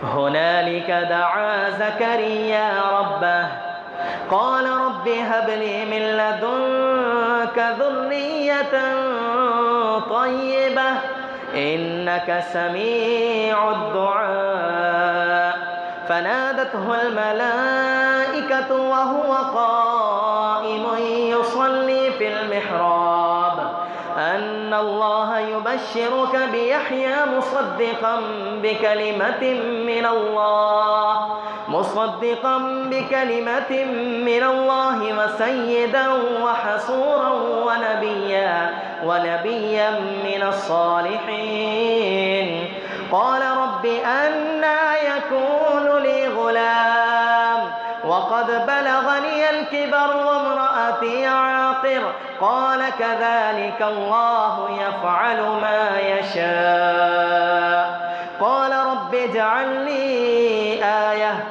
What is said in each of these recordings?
هنالك دعا زكريا ربه قال رب هب لي من لدنك ذرية طيبة إنك سميع الدعاء فنادته الملائكة وهو قائم يصلي في المحراب أن الله يبشرك بيحيى مصدقا بكلمة من الله وسيدا وحصورا ونبيا من الصالحين قال رب أنى يكون لي غلام وقد بلغني الكبر وامرأتي عاقر قال كذلك الله يفعل ما يشاء قال رب اجعل لي آية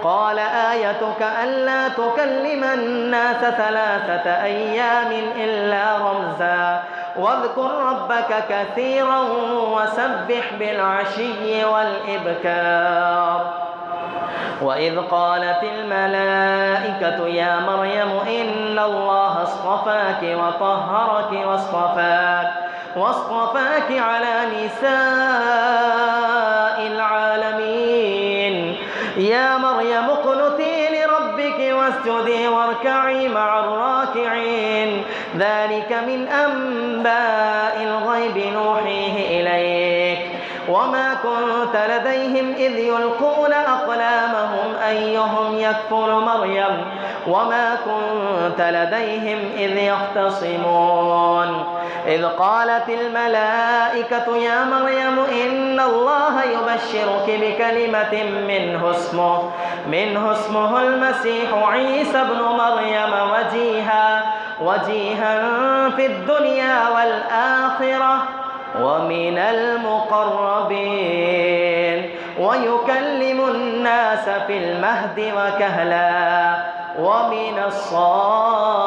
قال آيتك ألا تكلم الناس 3 أيام إلا رمزا واذكر ربك كثيرا وسبح بالعشي والإبكار وإذ قالت الملائكة يا مريم إن الله اصطفاك وطهرك واصطفاك على نساء العالمين يا مريم اقنتي لربك واسجدي واركعي مع الراكعين ذلك من أنباء الغيب نوحيه إليك وما كنت لديهم إذ يلقون أقلامهم أيهم يكفر مريم وما كنت لديهم إذ يختصمون إذ قالت الملائكة يا مريم إن الله يبشرك بكلمة منه اسمه المسيح عيسى ابن مريم وجيها في الدنيا والآخرة ومن المقربين ويكلم الناس في المهد وكهلا ومن الصالحين.